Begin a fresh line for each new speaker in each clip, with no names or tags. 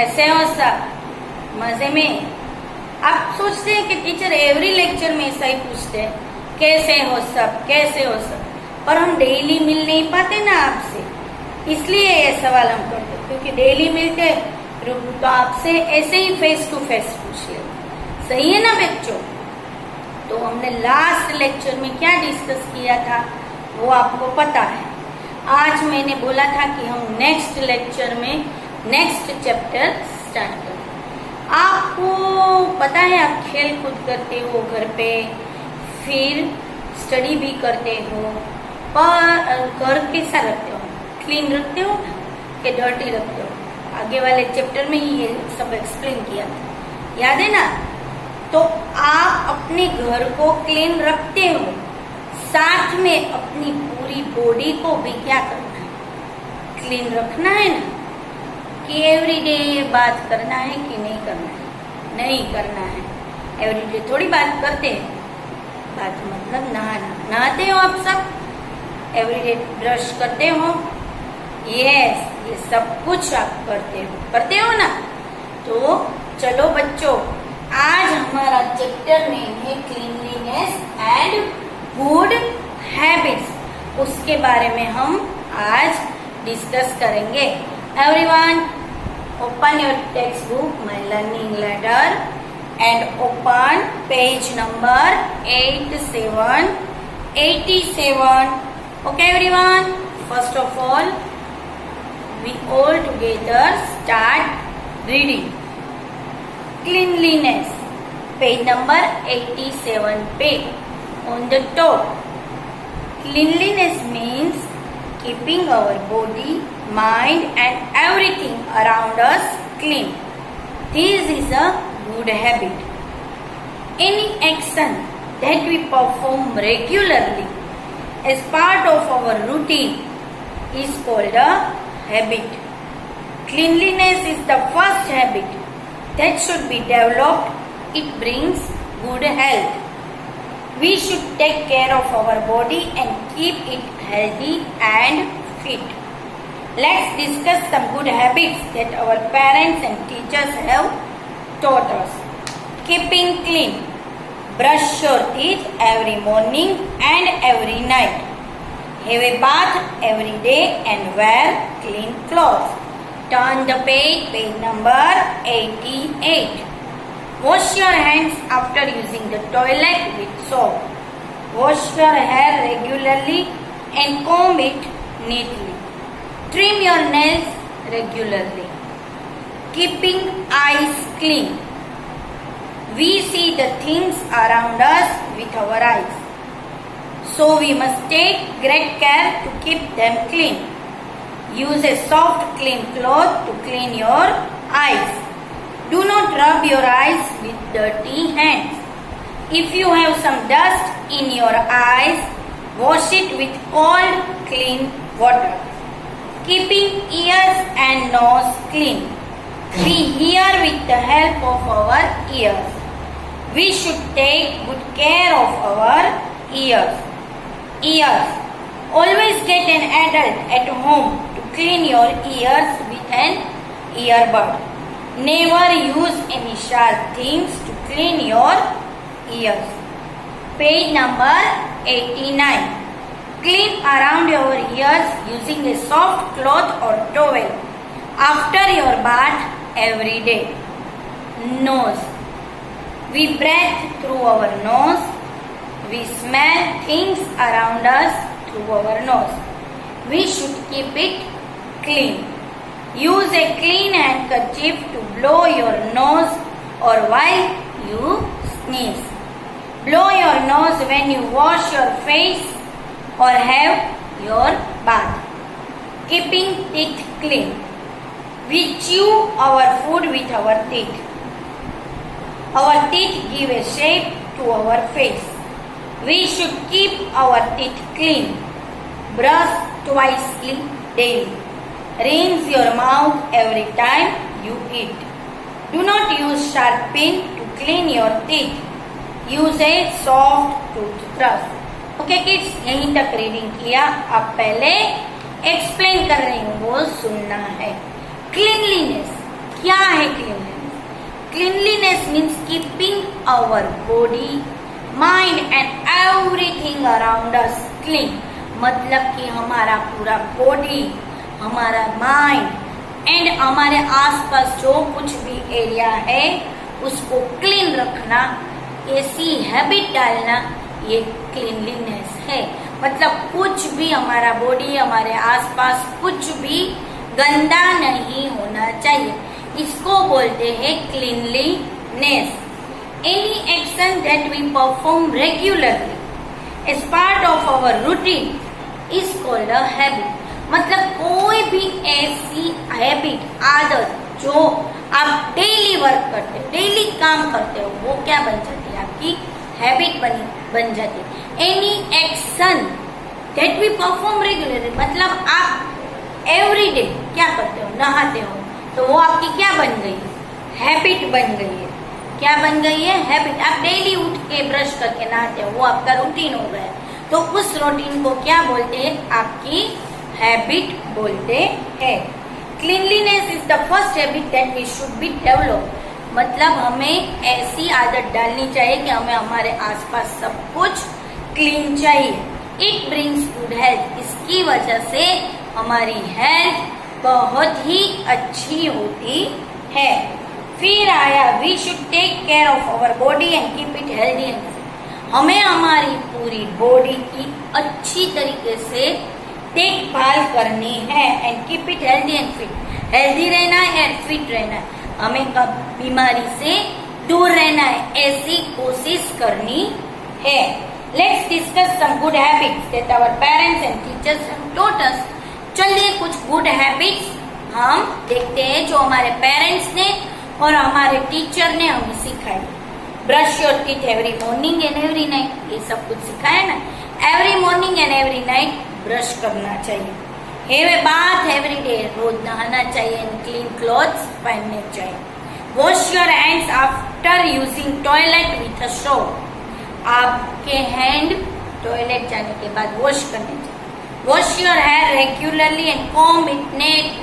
कैसे हो सब? मजे में? आप सोचते हैं कि टीचर एवरी लेक्चर में ऐसा ही पूछते हैं, कैसे हो सब, कैसे हो सब, पर हम डेली मिल नहीं पाते ना आपसे, इसलिए ये सवाल हम करते, क्योंकि डेली मिलते तो आपसे ऐसे ही फेस टू फेस पूछ ले। सही है ना बच्चों? तो हमने लास्ट लेक्चर में क्या डिस्कस किया था वो आपको पता है। आज मैंने बोला था कि हम नेक्स्ट लेक्चर में नेक्स्ट चैप्टर स्टार्ट करें। आपको पता है आप खेल कूद करते हो घर पे, फिर स्टडी भी करते हो, पर घर कैसा रखते हो? क्लीन रखते हो ना कि डर्टी रखते हो? आगे वाले चैप्टर में ही ये सब एक्सप्लेन किया था, याद है ना? तो आप अपने घर को क्लीन रखते हो, साथ में अपनी पूरी बॉडी को भी क्या करना है? क्लीन रखना है ना? कि एवरीडे ये बात करना है कि नहीं करना है? नहीं करना है। एवरीडे थोड़ी बात करते हैं, बात मतलब नहाना। नहाते हो आप सब? एवरीडे ब्रश करते हो? यस, ये सब कुछ आप करते हो ना? तो चलो बच्चों, आज हमारा चैप्टर नेम है क्लीनलीनेस एंड गुड हैबिट्स। उसके बारे में हम आज डिस्कस करेंगे। Everyone, open your textbook, My Learning Ladder, and open page number 87. Okay, everyone. First of all, we all together start reading. Cleanliness, page number 87 page. On the top, cleanliness means keeping our body, mind and everything around us clean. This is a good habit. Any action that we perform regularly as part of our routine is called a habit. Cleanliness is the first habit that should be developed. It brings good health. We should take care of our body and keep it healthy and fit. Let's discuss some good habits that our parents and teachers have taught us. Keeping clean. Brush your teeth every morning and every night. Have a bath every day and wear clean clothes. Turn the page, page number 88. Wash your hands after using the toilet with soap. Wash your hair regularly and comb it neatly. Trim your nails regularly. Keeping eyes clean. We see the things around us with our eyes, so we must take great care to keep them clean. Use a soft, clean cloth to clean your eyes. Do not rub your eyes with dirty hands. If you have some dust in your eyes, wash it with cold, clean water. Keeping ears and nose clean. We hear with the help of our ears. We should take good care of our ears. Ears. Always get an adult at home to clean your ears with an earbud. Never use any sharp things to clean your ears. Page number 89. Clean around your ears using a soft cloth or towel after your bath every day. Nose. We breathe through our nose. We smell things around us through our nose. We should keep it clean. Use a clean handkerchief to blow your nose or while you sneeze. Blow your nose when you wash your face or have your bath. Keeping teeth clean. We chew our food with our teeth. Our teeth give a shape to our face. We should keep our teeth clean. Brush twice daily. Rinse your mouth every time you eat. Do not use sharp pin to clean your teeth. Use a soft toothbrush. Okay kids, यहीं तक reading किया। अब पहले explain कर रही हूँ, वो सुनना है। क्लीनलीनेस क्या है cleanliness? Cleanliness means keeping our body, mind and everything around us clean. मतलब कि हमारा पूरा बॉडी, हमारा माइंड एंड हमारे आसपास जो कुछ भी एरिया है उसको क्लीन रखना, ऐसी हैबिट डालना, ये क्लीनलीनेस है। मतलब कुछ भी हमारा बॉडी, हमारे आसपास कुछ भी गंदा नहीं होना चाहिए, इसको बोलते हैं cleanliness. Any action that we perform regularly as part of our routine is called a habit. मतलब कोई भी ऐसी हैबिट, आदत जो आप डेली वर्क करते हो, डेली काम करते हो, वो क्या बन जाती है? आपकी हैबिट बन जाती है। Any action that we perform regularly, मतलब आप एवरीडे क्या करते हो? नहाते हो, तो वो आपकी क्या बन गई? हैबिट बन गई है। क्या बन गई है? हैबिट। आप डेली उठ के ब्रश करके नहाते हो, वो आपका रूटीन हो गया। तो उस रूटीन को क्या बोलते हैं? आपकी हैबिट बोलते हैं। Cleanliness is the first habit that we should be develop. मतलब हमें ऐसी आदत डालनी चाहिए कि हमें हमारे आसपास सब कुछ क्लीन चाहिए। It brings good health. इसकी वजह से हमारी हेल्थ बहुत ही अच्छी होती है। फिर आया we should take care of our body and keep it healthy and fit. हमें हमारी पूरी बॉडी की अच्छी तरीके से देखभाल करनी है and keep it healthy and fit. Healthy रहना है एंड फिट रहना है। हमें कब बीमारी से दूर रहना है, ऐसी कोशिश करनी है। Let's discuss some good habits that our parents and teachers have taught us. चलिए कुछ गुड हैबिट्स हम देखते हैं जो हमारे पेरेंट्स ने और हमारे टीचर ने हमें सिखाई। Brush your teeth every morning and every night, ये सब कुछ सिखाया ना। Every morning and every night brush करना चाहिए। Have a bath every day, रोज नहाना चाहिए एंड क्लीन क्लॉथ्स पहनने चाहिए। Wash your hands after using toilet with a soap. आपके हैंड टॉयलेट जाने के बाद वॉश करने चाहिए। Wash your hair regularly and comb it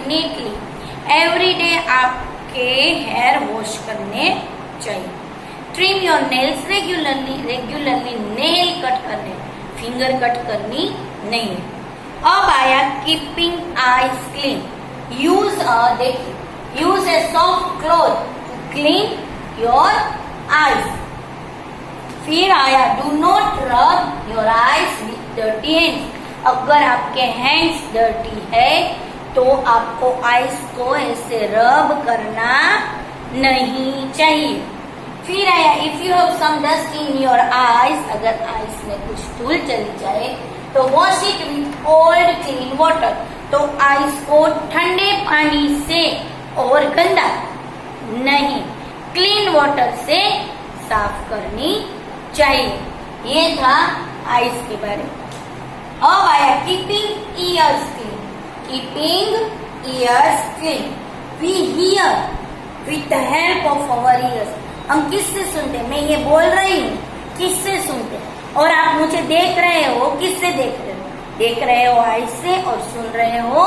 neatly. Every day आपके हेयर वॉश करने चाहिए। Trim your nails regularly nail cut करने, फिंगर कट करनी नहीं। अब आया keeping eyes clean. Use a soft cloth to clean your eyes. फिर आया do not rub your eyes with dirty hands. अगर आपके हैंड्स डर्टी है तो आपको आईज को ऐसे रब करना नहीं चाहिए। फिर आया if you have some dust in your eyes, अगर आईज में कुछ धूल चली जाए तो wash it with cold clean water. तो आईज को ठंडे पानी से और गंदा नहीं, क्लीन वाटर से साफ करनी चाहिए। ये था आईज के बारे में। अब आया keeping ears clean. Keeping ears clean. We hear with the help of our ears. हम किससे सुनते हैं? मैं ये बोल रही हूँ, किससे सुनते हैं? और आप मुझे देख रहे हो, किससे देख रहे हो? देख रहे हो आईज से और सुन रहे हो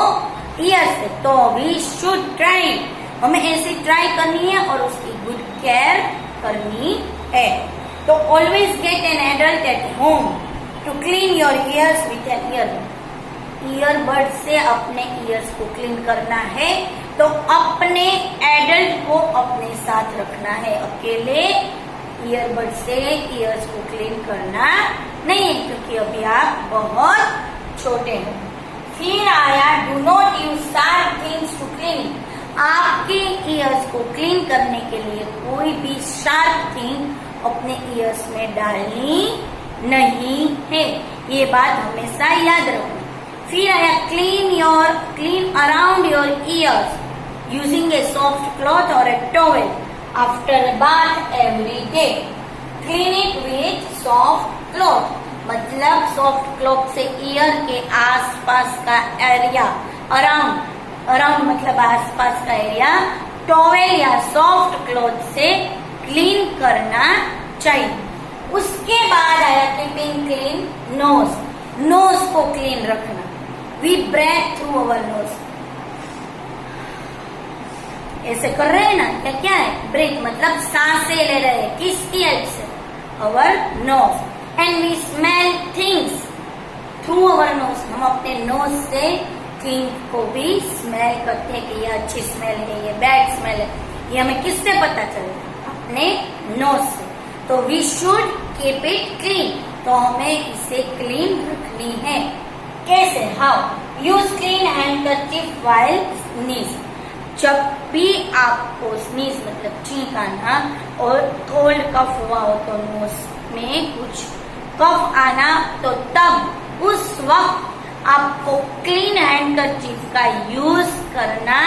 ईयर से। तो वी शुड ट्राई, हमें ऐसे ट्राई करनी है और उसकी गुड केयर करनी है। तो always get an adult at home to clean your ears with an earbud से अपने ईयर्स को क्लीन करना है। तो अपने एडल्ट को अपने साथ रखना है, अकेले ईयरबड से ईयर्स को क्लीन करना नहीं है, क्योंकि अभी आप बहुत छोटे हैं। फिर आया do not use sharp things to clean. आपके ईयर्स को क्लीन करने के लिए कोई भी शार्प थिंग अपने ईयर्स में डालनी नहीं है, ये बात हमेशा याद रखना। फिर आया clean around your ears using a soft cloth और a towel after bath every day. Clean it with soft cloth, मतलब सॉफ्ट क्लॉथ से ईयर के आसपास का एरिया, अराउंड मतलब आसपास का एरिया टॉवेल या सॉफ्ट क्लॉथ से क्लीन करना चाहिए। उसके बाद आया कीपिंग क्लीन नोज को क्लीन रखना। We breathe through our nose. ऐसे कर रहे हैं ना, क्या क्या है, ब्रीथ मतलब सांसें ले रहे हैं, किसकी हेल्प से, our nose. And we smell things through our nose, हम अपने नोज से थिंग को भी स्मेल करते हैं कि ये अच्छी स्मेल है, ये बैड स्मेल है, ये हमें किससे पता चलेगा, अपने नोज से। तो we should keep it clean, तो हमें इसे क्लीन रखनी है। कैसे, how, use clean handkerchief while sneeze, जब भी आपको स्नीज मतलब छींक आना और कोल्ड कफ हुआ हो तो नोज में कुछ कफ आना, तो तब उस वक्त आपको क्लीन हैंडकरचीफ का यूज करना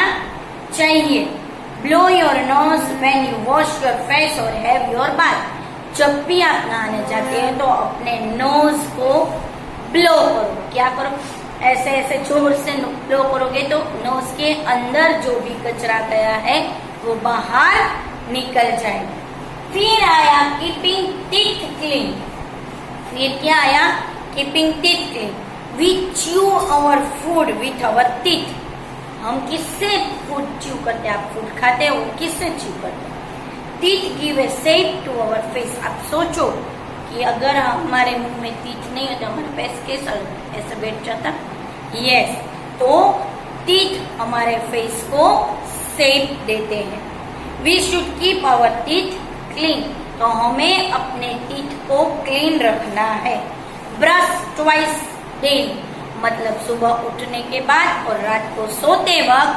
चाहिए। Blow your nose when you wash your face और हैव योर बाथ, जब भी आप नहाने जाते हैं तो अपने नोज को ब्लो करो। क्या करो, ऐसे ऐसे जोर से ब्लो करोगे तो नोज के अंदर जो भी कचरा गया है वो बाहर निकल जाएगा। फिर आया कीपिंग टीथ क्लीन, फिर क्या आया, keeping teeth clean. We chew our food with our teeth, हम किससे फूड च्यू करते हैं, आप फूड खाते हो किससे च्यू करते हैं, teeth give a shape to our face. आप सोचो कि अगर हमारे मुंह में टीथ नहीं होता हमारा फेस कैसा ऐसे बैठ जाता, यस, तो टीथ हमारे फेस को शेप देते हैं। We should keep our teeth clean, तो हमें अपने टीथ को क्लीन रखना है। ब्रश ट्वाइस डेली, मतलब सुबह उठने के बाद और रात को सोते वक्त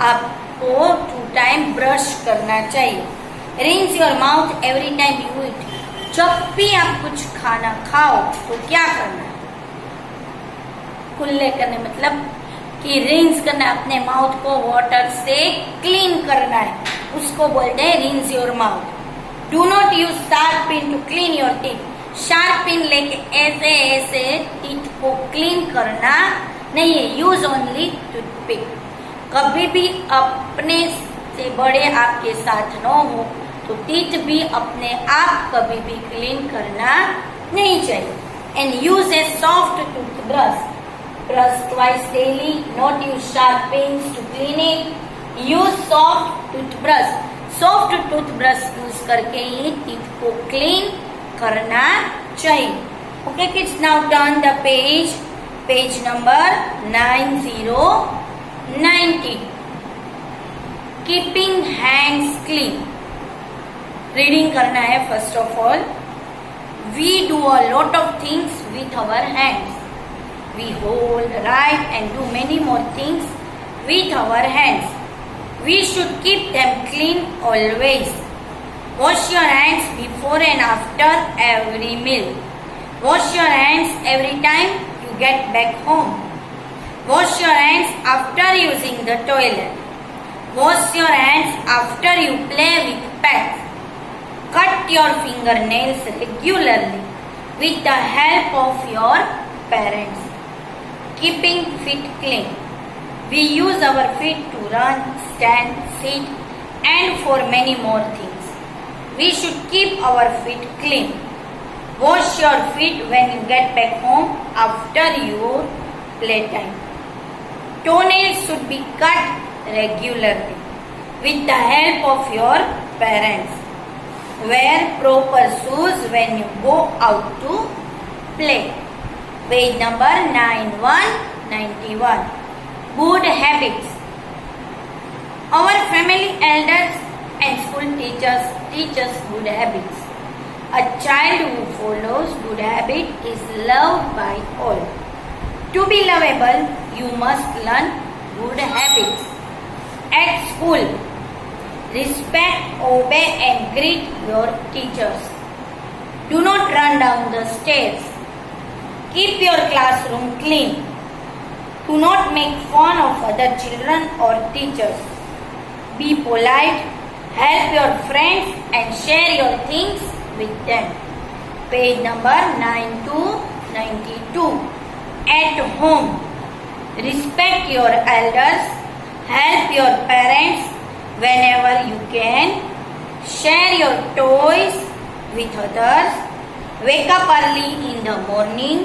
आपको 2 टाइम ब्रश करना चाहिए। Rinse your mouth every time you eat, जब भी आप कुछ खाना खाओ तो क्या करना है, कुल्ले करने, मतलब कि रिंस करना, अपने माउथ को वाटर से क्लीन करना है, उसको बोलते हैं rinse your mouth. Do not use sharp pin to clean your teeth, sharp pin लेके ऐसे ऐसे टीथ को क्लीन करना नहीं है, यूज ओनली टूथपिक। कभी भी अपने से बड़े आपके साथ न हो तो टीथ भी अपने आप कभी भी क्लीन करना नहीं चाहिए। And use a soft toothbrush, brush twice daily, not use sharp pins to clean it, use soft toothbrush, soft toothbrush use करके ही टीथ को क्लीन करना चाहिए। Okay kids, now turn the page, page number 9090, keeping hands clean. Reading करना है first of all. We do a lot of things with our hands, we hold, right and do many more things with our hands. We should keep them clean always. Wash your hands before and after every meal. Wash your hands every time you get back home. Wash your hands after using the toilet. Wash your hands after you play with pets. Cut your fingernails regularly with the help of your parents. Keeping feet clean. We use our feet to run, stand, sit, and for many more things. We should keep our feet clean. Wash your feet when you get back home after your playtime. Toenails should be cut regularly with the help of your parents. Wear proper shoes when you go out to play. Page number 9191. Good habits. Our family elders and school teachers teach us good habits. A child who follows good habit is loved by all. To be lovable, you must learn good habits. At school, respect, obey and greet your teachers. Do not run down the stairs. Keep your classroom clean. Do not make fun of other children or teachers. Be polite, help your friends and share your things with them. Page number 9292. At home, respect your elders, help your parents whenever you can, share your toys with others, wake up early in the morning,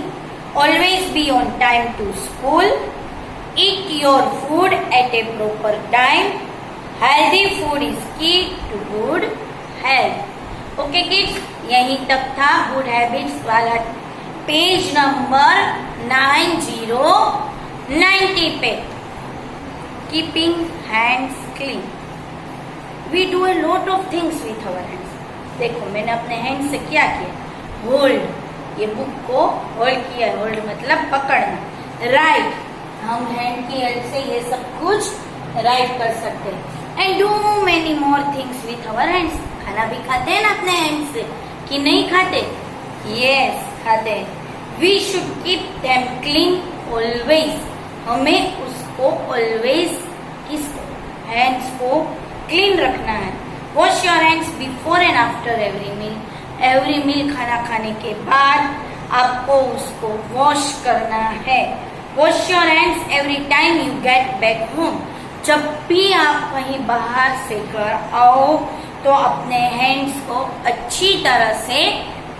always be on time to school, eat your food at a proper time, healthy food is key to good health. Okay kids, यहीं तक था good habits वाला page number 9090 पे. Keeping hands clean. We do a lot of things with our hands. देखो मैंने अपने hand से क्या किया. होल्ड, ये बुक को होल्ड किया. होल्ड मतलब पकड़ना. राइट, हम हैंड की हेल्प से ये सब कुछ राइट कर सकते हैं. And do many more things with our hands. खाना भी खाते हैं ना अपने हैंड से, कि नहीं खाते? यस, खाते हैं. We should keep them clean always. हमें उसको ऑलवेज किसको, हैंड्स को क्लीन रखना है. Wash your hands before and after every meal. Every meal, खाना खाने के बाद आपको उसको वॉश करना है. Wash your hands every time you get back home. जब भी आप कहीं बाहर से घर आओ तो अपने हैंड्स को अच्छी तरह से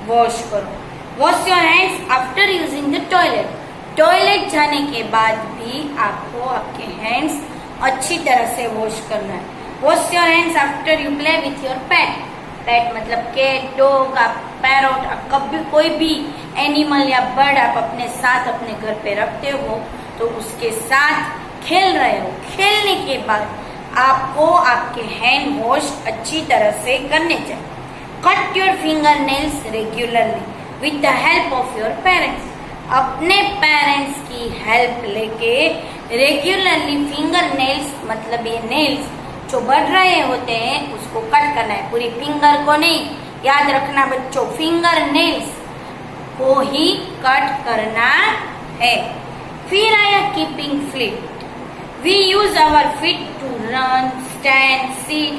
वॉश करो. Wash your hands after using the toilet. Toilet जाने के बाद भी आपको आपके हैंड्स अच्छी तरह से वॉश करना है. Wash your hands after you play with your pet. Pet मतलब कैट, डॉग, आप पैरोट, कभी कोई भी एनिमल या बर्ड आप अपने साथ अपने घर पे रखते हो तो उसके साथ खेल रहे हो. खेलने के बाद आपको आपके हैंड वॉश अच्छी तरह से करने चाहिए. Cut your finger nails regularly with the help of your parents. अपने पेरेंट्स की हेल्प लेके रेगुलरली फिंगर नेल्स मतलब ये नेल्स जो बढ़ रहे होते हैं उसको कट करना है. पूरी फिंगर को नहीं, याद रखना बच्चों, फिंगर नेल्स को ही कट करना है. फिर आया keeping feet. We use our feet to run, stand, sit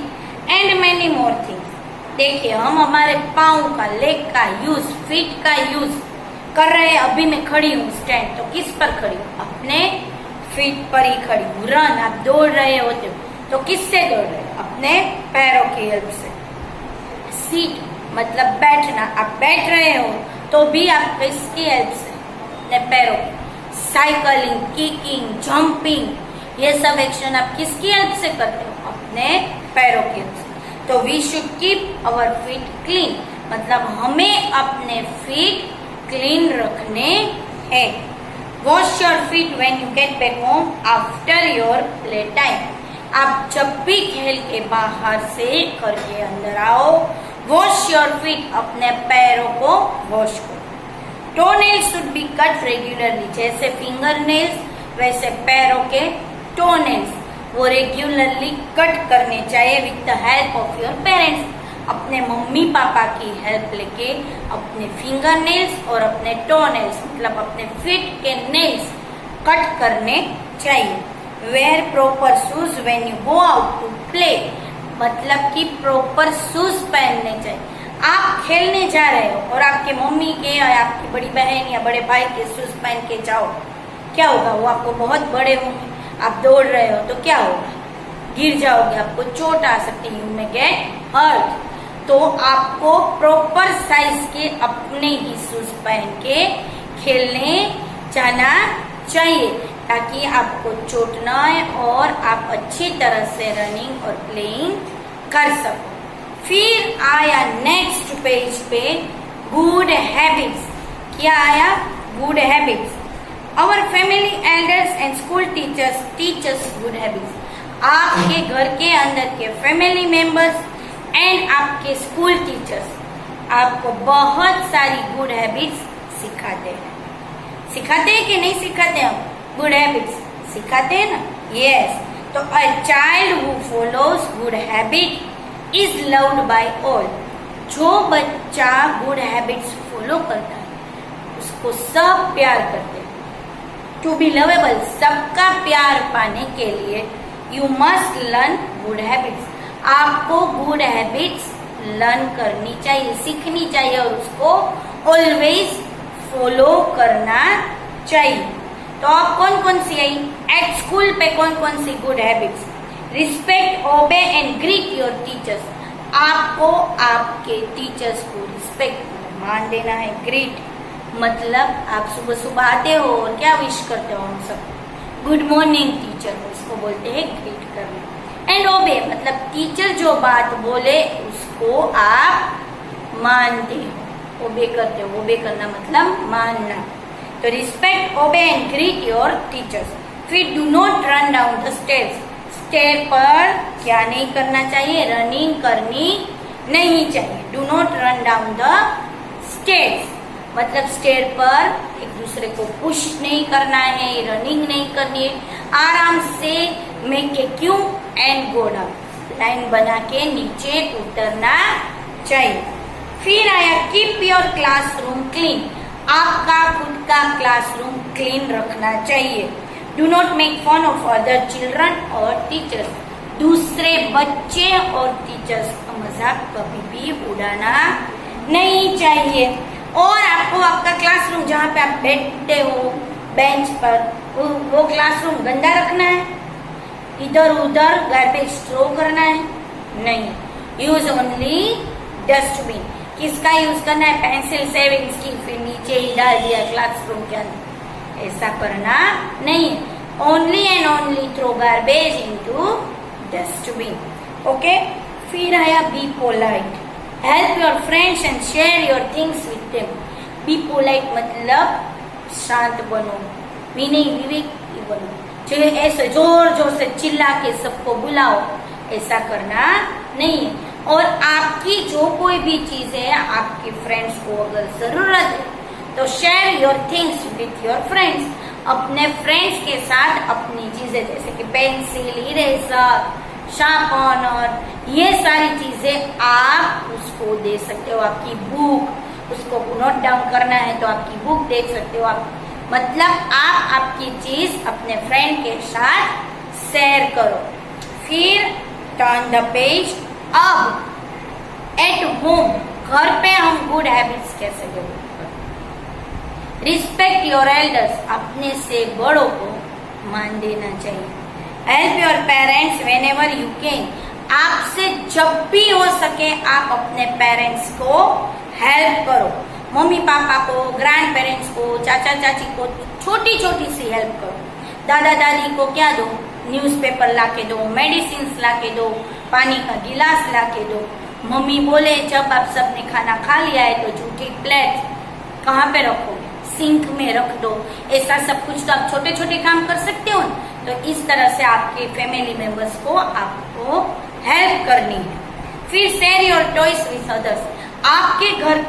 and many more things. देखिए हम हमारे पाँव का, लेग का यूज, फीट का यूज कर रहे हैं. अभी मैं खड़ी हूँ स्टैंड, तो किस पर खड़ी हूँ? अपने फीट पर ही खड़ी हूँ. रन, आप दौड़ रहे होते हो तो किससे दौड़ रहे हो? अपने पैरों की हेल्प से. सीट मतलब बैठना, आप बैठ रहे हो तो भी आप किसकी हेल्प से? अपने पैरों की. साइकिलिंग, किकिंग, जंपिंग, ये सब एक्शन आप किसकी हेल्प से करते हो? अपने पैरों की हेल्प से. तो we should keep our feet clean मतलब हमें अपने फीट क्लीन रखने हैं. Wash your feet when you get back home after your play time. आप जब भी खेल के बाहर से घर के अंदर आओ, वॉश योर फीट, अपने पैरों को वॉश करो. To nails should be cut regularly. जैसे फिंगर नेल्स वैसे पैरों के टो नेल्स वो रेगुलरली कट करने चाहिए with the help of your parents. अपने मम्मी पापा की हेल्प लेके अपने फिंगर नेल्स और अपने टो नेल्स मतलब अपने फीट के नेल्स कट करने चाहिए. Wear proper shoes when you go out to play. मतलब कि प्रॉपर शूज पहनने चाहिए. आप खेलने जा रहे हो और आपके मम्मी के या आपकी बड़ी बहन या बड़े भाई के शूज पहन के जाओ, क्या होगा? वो आपको बहुत बड़े होंगे. आप दौड़ रहे हो तो क्या होगा? गिर जाओगे, आपको चोट आ सकती है. You may get hurt. तो आपको प्रॉपर साइज के अपने ही शूज पहन के खेलने जाना चाहिए ताकि आपको चोट न आए और आप अच्छी तरह से रनिंग और प्लेइंग कर सको. फिर आया नेक्स्ट पेज पे गुड हैबिट्स. क्या आया? Good habits. Our family elders and school teachers teach us good habits. आपके घर के अंदर के फैमिली मेंबर्स एंड आपके स्कूल टीचर्स आपको बहुत सारी गुड हैबिट्स सिखाते हैं. सिखाते हैं कि नहीं सिखाते? हम गुड हैबिट्स सिखाते हैं ना. यस. तो a child who follows good habit is loved by all. जो बच्चा गुड हैबिट्स फॉलो करता है उसको सब प्यार करते हैं. टू बी लवेबल, सबका प्यार पाने के लिए you must learn good habits. आपको गुड हैबिट्स लर्न करनी चाहिए, सीखनी चाहिए और उसको ऑलवेज फॉलो करना चाहिए. तो आप कौन कौन सी आई एट स्कूल पे? कौन कौन सी good habits? Respect, obey and greet your teachers. आपको आपके टीचर्स को रिस्पेक्ट मान देना है. ग्रीट मतलब आप सुबह सुबह आते हो और क्या विश करते हो? हम सब गुड मॉर्निंग टीचर, उसको बोलते हैं ग्रीट करना. एंड ओबे मतलब टीचर जो बात बोले उसको आप मानते हो, ओबे करते हो। ओबे करना मतलब मानना। तो respect, obey and greet your teachers. फिर do not run down the stairs. Stair पर क्या नहीं करना चाहिए? रनिंग करनी नहीं चाहिए। Do not run down the stairs मतलब स्टेयर पर एक दूसरे को पुश नहीं करना है, रनिंग नहीं करनी है। आराम से make a Q and go down, line बना के नीचे उतरना चाहिए। फिर आया कीप योर क्लासरूम क्लीन। आपका खुद का क्लासरूम क्लीन रखना चाहिए। Do not make fun of other children और टीचर्स। दूसरे बच्चे और टीचर्स का मजाक कभी भी उड़ाना नहीं चाहिए। और आपको आपका क्लासरूम जहाँ पे आप बैठते हो बेंच पर, वो क्लासरूम गंदा रखना है? इधर उधर गार्बेज थ्रो करना है? नहीं। Use only dustbin. किसका यूज करना है? पेंसिल सेविंग स्टिक, फिर नीचे ही डाल दिया क्लासरूम के अंदर, ऐसा करना नहीं। Only and only throw garbage into dustbin. Okay. फिर आया be polite. Help your friends and share your things with them. Be polite मतलब शांत बनो, मीनिंग विवेकी बनो। चलिए ऐसे जोर जोर से चिल्ला के सबको बुलाओ, ऐसा करना नहीं है। और आपकी जो कोई भी चीज है आपके फ्रेंड्स को अगर जरूरत है तो share your things with your friends. अपने फ्रेंड्स के साथ अपनी चीजें जैसे कि पेंसिल, इरेजर, शार्पनर और ये सारी चीजें आप उसको दे सकते हो। आपकी बुक, उसको नोट डाउन करना है तो आपकी बुक दे सकते हो आप। मतलब आप आपकी चीज अपने फ्रेंड के साथ शेयर करो। फिर टर्न द पेज। अब एट होम, घर पे हम गुड हैबिट्स कैसे डेवलप करें? रिस्पेक्ट योर एल्डर्स, अपने से बड़ों को मान देना चाहिए। Help your parents when ever you can, आपसे जब भी हो सके आप अपने पेरेंट्स को हेल्प करो। मम्मी पापा को, ग्रैंड पेरेंट्स को, चाचा चाची को छोटी छोटी सी हेल्प करो। दादा दादी को क्या दो? न्यूज़पेपर लाके दो, मेडिसिन लाके दो, पानी का गिलास लाके दो। मम्मी बोले जब आप सबने खाना खा लिया है तो जूठी प्लेट कहाँ पे रखोगे? सिंक में रख दो। ऐसा सब कुछ तो आप छोटे छोटे काम कर सकते हो। तो इस तरह से आपके फैमिली मेंबर्स को आपको हेल्प करनी है। फिर share your toys with others, आपके घर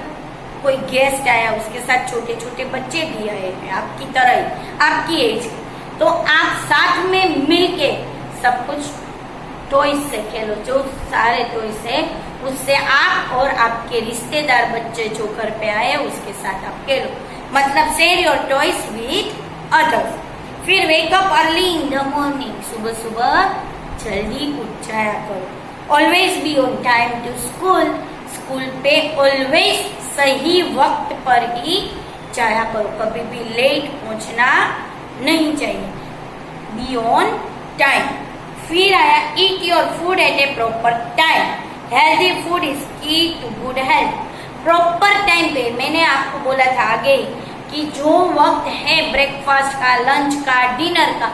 कोई गेस्ट आया, उसके साथ छोटे छोटे बच्चे भी आए हैं आपकी तरह ही, आपकी एज, तो आप साथ में मिलके सब कुछ टॉयज से खेलो। जो सारे टॉयज है उससे आप और आपके रिश्तेदार बच्चे जो घर पे आए उसके साथ आप खेलो। मतलब share your toys with others. फिर wake up early in the morning, सुबह सुबह जल्दी उठ जाया करो। Always be on time to school, school पे ऑलवेज सही वक्त पर ही जाया करो, कभी भी लेट पहुंचना नहीं चाहिए। Be on time. फिर आया eat your food at a proper time. Healthy food is key to good health. Proper time पे, मैंने आपको बोला था आगे कि जो वक्त है ब्रेकफास्ट का, लंच का, डिनर का,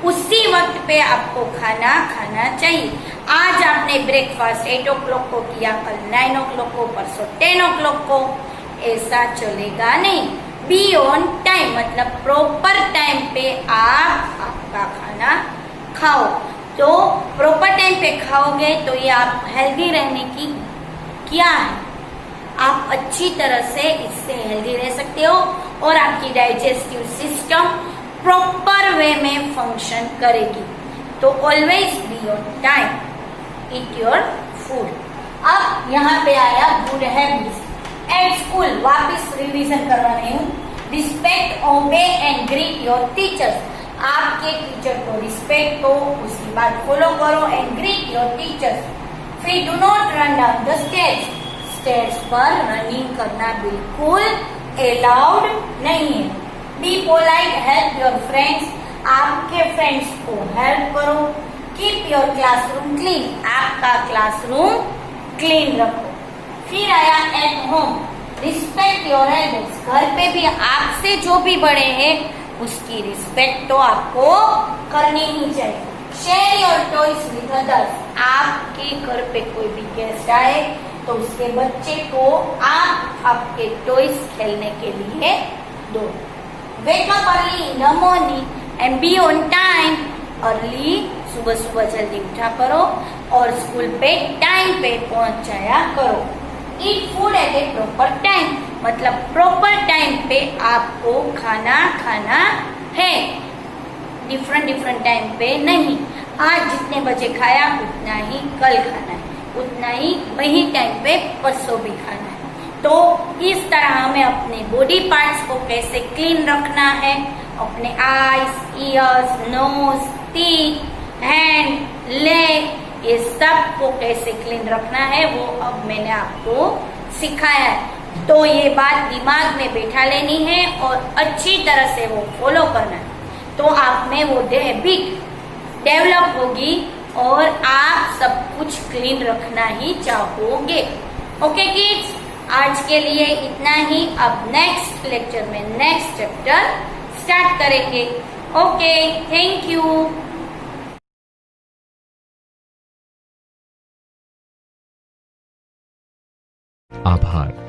उसी वक्त पे आपको खाना चाहिए। आज आपने ब्रेकफास्ट 8 o'clock को किया, कल 9 o'clock को, परसों 10 o'clock को, ऐसा चलेगा नहीं। बी ऑन टाइम मतलब प्रॉपर टाइम पे आप आपका खाना खाओ। तो प्रॉपर टाइम पे खाओगे तो ये आप हेल्दी रहने की क्या है, आप अच्छी तरह से इससे हेल्दी रह सकते हो और आपकी डाइजेस्टिव सिस्टम प्रॉपर वे में फंक्शन करेगी। तो always be on time, eat your food. अब यहाँ पे आया गुड हैबिट्स एट स्कूल। वापस रिवीजन करवा रही हूँ। Respect, obey and greet your teachers. आपके टीचर को रिस्पेक्ट करो, उसकी बात फॉलो करो एंड ग्रीट योर टीचर्स। फिर do not run down the stairs. Stairs पर रनिंग करना बिल्कुल अलाउड नहीं है। Be polite, help your friends. आपके फ्रेंड्स को हेल्प करो। Keep your classroom clean. आपका क्लासरूम क्लीन रखो। फिर आया at home, respect your elders. घर पे भी आपसे जो भी बड़े हैं उसकी रिस्पेक्ट तो आपको करनी ही चाहिए। Share your toys with others. आपके घर पे कोई भी गेस्ट आए तो उसके बच्चे को आप आपके टॉयज खेलने के लिए दो। Wake up early in the morning and B on time. Early सुबह सुबह जल्दी उठा करो और स्कूल पे टाइम पे पहुंच जाया करो। Eat food at a proper time, मतलब प्रॉपर टाइम पे आपको खाना खाना है, डिफरेंट टाइम पे नहीं। आज जितने बजे खाया उतना ही कल खाना है, उतना ही वही टाइम पे परसों भी खाना है। तो इस तरह हमें अपने बॉडी पार्ट्स को कैसे क्लीन रखना है, अपने eyes, ears, nose, teeth, hand, leg, ये सब को कैसे क्लीन रखना है वो अब मैंने आपको सिखाया है। तो ये बात दिमाग में बैठा लेनी है और अच्छी तरह से वो फॉलो करना है, तो आप में वो हैबिट डेवलप होगी और आप सब कुछ क्लीन रखना ही चाहोगे। ओके किड्स, आज के लिए इतना ही। अब नेक्स्ट लेक्चर में नेक्स्ट चैप्टर स्टार्ट करेंगे। Okay, thank you.
आभार।